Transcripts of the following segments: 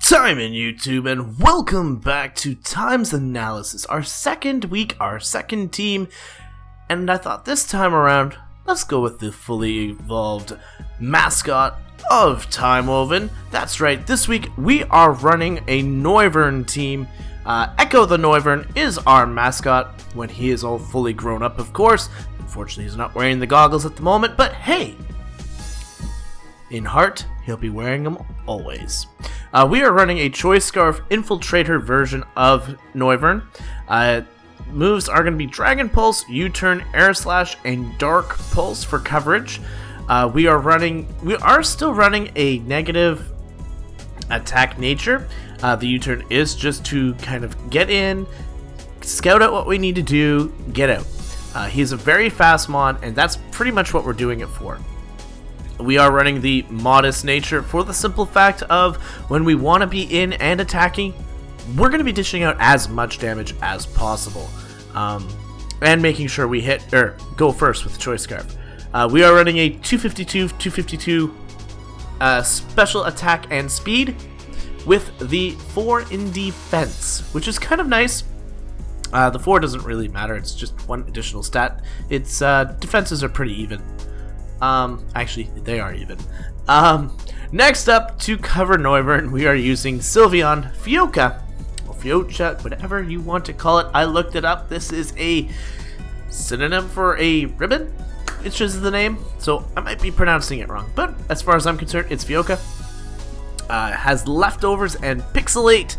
Simon YouTube, and welcome back to Times Analysis, our second week, our second team, and I thought this time around, let's go with the fully evolved Mascot of Time Woven. That's right, this week we are running a Noivern team. Echo the Noivern is our mascot when he is all fully grown up, of course. Unfortunately, he's not wearing the goggles at the moment, but hey, in heart, he'll be wearing them always. We are running a Choice Scarf Infiltrator version of Noivern. Moves are going to be Dragon Pulse, U-Turn, Air Slash, and Dark Pulse for coverage. We are still running a negative attack nature. The U-Turn is just to kind of get in, scout out what we need to do, get out. He's a very fast mon, and that's pretty much what we're doing it for. We are running the modest nature for the simple fact of when we want to be in and attacking, we're going to be dishing out as much damage as possible. And making sure we hit or go first with Choice Scarf. We are running a 252 special attack and speed with the 4 in defense, which is kind of nice. The 4 doesn't really matter, it's just one additional stat. Its defenses are pretty even. Actually, they are even. Next up, to cover Noivern, we are using Sylveon Fioca, or Fiocha, whatever you want to call it. I looked it up. This is a synonym for a ribbon, which is the name, so I might be pronouncing it wrong, but as far as I'm concerned, it's Fioca. Has leftovers and pixelate.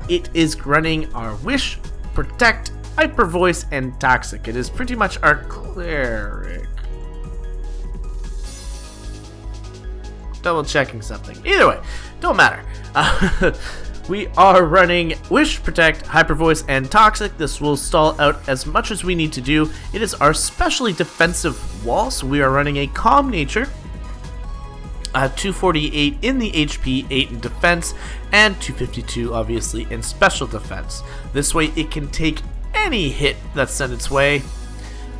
It is running our Wish, Protect, Hyper Voice, and Toxic. It is pretty much our cleric. Double checking something. Either way, don't matter. We are running Wish, Protect, Hyper Voice, and Toxic. This will stall out as much as we need to do. It is our specially defensive wall, so we are running a Calm Nature. 248 in the HP, 8 in defense, and 252 obviously in special defense. This way it can take any hit that's sent its way.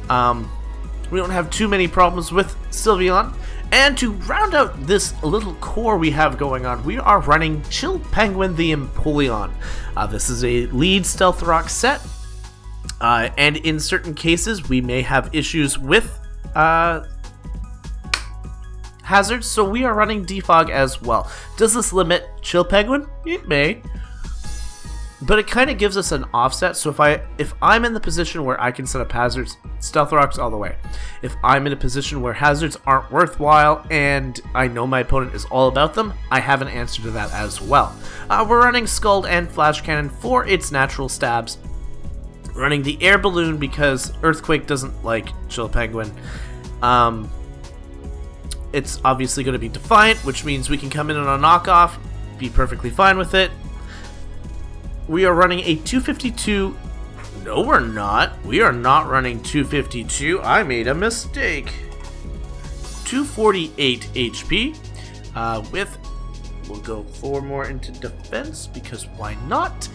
We don't have too many problems with Sylveon. And to round out this little core we have going on, we are running Chill Penguin the Empoleon. This is a lead Stealth Rock set, and in certain cases we may have issues with hazards, so we are running Defog as well. Does this limit Chill Penguin? It may. But it kind of gives us an offset, so if I'm in the position where I can set up hazards, Stealth Rocks all the way. If I'm in a position where hazards aren't worthwhile and I know my opponent is all about them, I have an answer to that as well. We're running Scald and Flash Cannon for its natural stabs. Running the Air Balloon because Earthquake doesn't like Chill Penguin. It's obviously going to be Defiant, which means we can come in on a knockoff, be perfectly fine with it. We are running a 252. No, we're not. We are not running 252. I made a mistake. 248 HP. We'll go 4 more into defense because why not?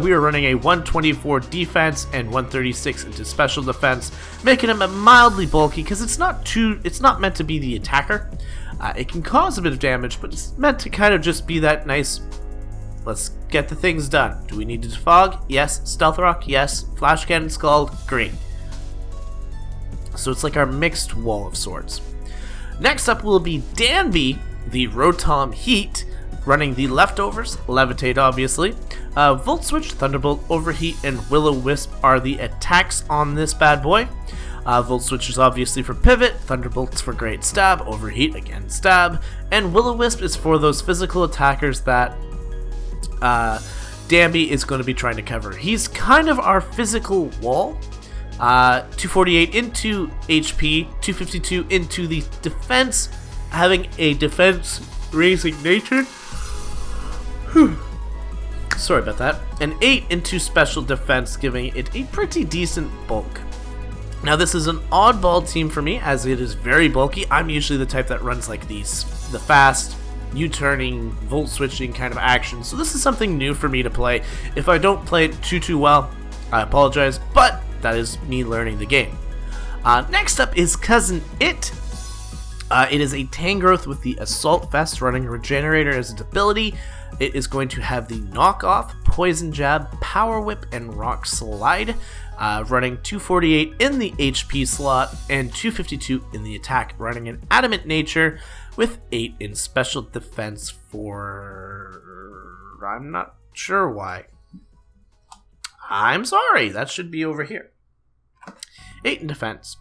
We are running a 124 defense and 136 into special defense, making him mildly bulky because it's not meant to be the attacker. It can cause a bit of damage, but it's meant to kind of just be that nice. Let's get the things done. Do we need to defog? Yes. Stealth Rock? Yes. Flash Cannon, Scald? Great. So it's like our mixed wall of sorts. Next up will be Danby, the Rotom Heat, running the leftovers, Levitate obviously. Volt Switch, Thunderbolt, Overheat, and Will-O-Wisp are the attacks on this bad boy. Volt Switch is obviously for pivot, Thunderbolt's for great stab, Overheat again stab, and Will-O-Wisp is for those physical attackers that Danby is going to be trying to cover. He's kind of our physical wall. 248 into HP, 252 into the defense, having a defense raising nature. Sorry about that. And 8 into special defense, giving it a pretty decent bulk. Now this is an oddball team for me as it is very bulky. I'm usually the type that runs like the fast U-turning, volt switching kind of action, so this is something new for me to play. If I don't play it too well, I apologize, but that is me learning the game. Next up is Cousin It. It is a Tangrowth with the Assault Vest running Regenerator as its ability. it is going to have the knockoff, poison jab, power whip, and rock slide, running 248 in the HP slot and 252 in the attack, running an adamant nature with 8 in special defense for... I'm not sure why. I'm sorry, that should be over here. 8 in defense.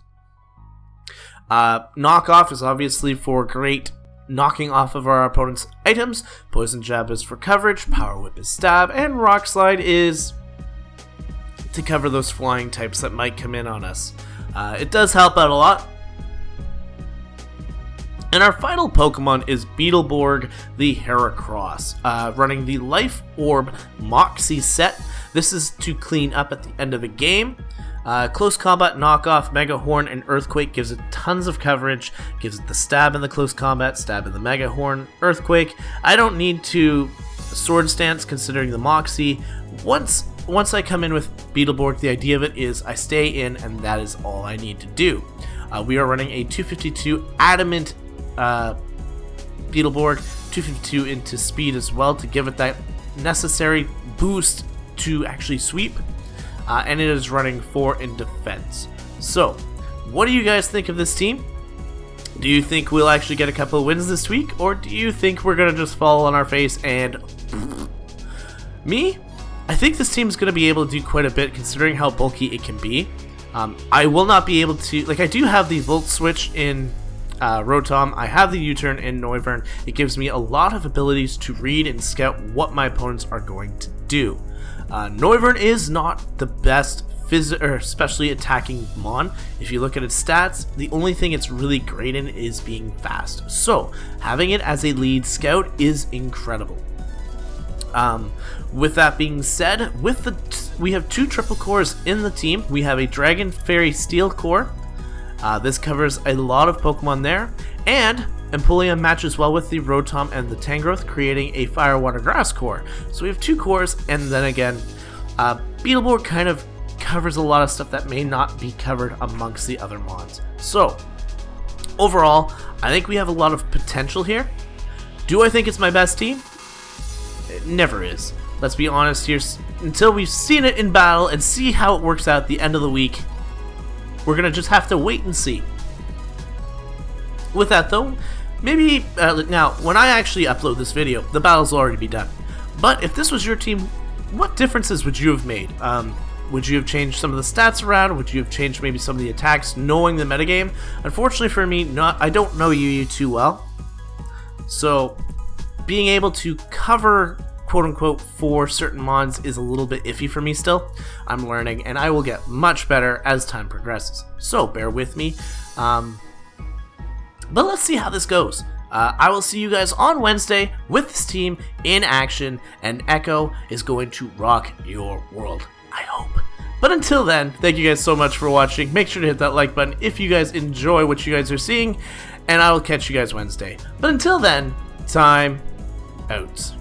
Knockoff is obviously for great knocking off of our opponent's items. Poison jab is for coverage. Power whip is stab. And rock slide is to cover those flying types that might come in on us. It does help out a lot. And our final Pokemon is Beetleborg the Heracross, running the Life Orb Moxie set. This is to clean up at the end of a game. Close combat, knockoff, Mega Horn, and Earthquake gives it tons of coverage. Gives it the stab in the close combat, stab in the Mega Horn, Earthquake. I don't need to sword stance considering the Moxie. Once I come in with Beetleborg, the idea of it is I stay in and that is all I need to do. We are running a 252 Adamant Beetleborg, 252 into speed as well to give it that necessary boost to actually sweep. And it is running 4 in defense. So, what do you guys think of this team? Do you think we'll actually get a couple of wins this week? Or do you think we're going to just fall on our face and... Me? I think this team is going to be able to do quite a bit considering how bulky it can be. I will not be able to... Like, I do have the Volt Switch in Rotom. I have the U-Turn in Noivern. It gives me a lot of abilities to read and scout what my opponents are going to do. Noivern is not the best especially attacking Mon. If you look at its stats, the only thing it's really great in is being fast. So, having it as a lead scout is incredible. With that being said, we have 2 triple cores in the team. We have a Dragon Fairy Steel core. This covers a lot of Pokemon there, and Empoleon matches well with the Rotom and the Tangrowth, creating a Fire Water Grass core. So we have 2 cores, and then again, Beetleborg kind of covers a lot of stuff that may not be covered amongst the other Mons. So, overall, I think we have a lot of potential here. Do I think it's my best team? It never is. Let's be honest here. Until we've seen it in battle and see how it works out at the end of the week, we're going to just have to wait and see. With that though, maybe, now, when I actually upload this video, the battles will already be done. But if this was your team, what differences would you have made? Would you have changed some of the stats around? Would you have changed maybe some of the attacks, knowing the metagame? Unfortunately for me, I don't know you too well. So, being able to cover, quote-unquote, for certain mods is a little bit iffy for me still. I'm learning, and I will get much better as time progresses. So, bear with me. But let's see how this goes. I will see you guys on Wednesday with this team in action, and Echo is going to rock your world, I hope. But until then, thank you guys so much for watching. Make sure to hit that like button if you guys enjoy what you guys are seeing, and I will catch you guys Wednesday. But until then, time out.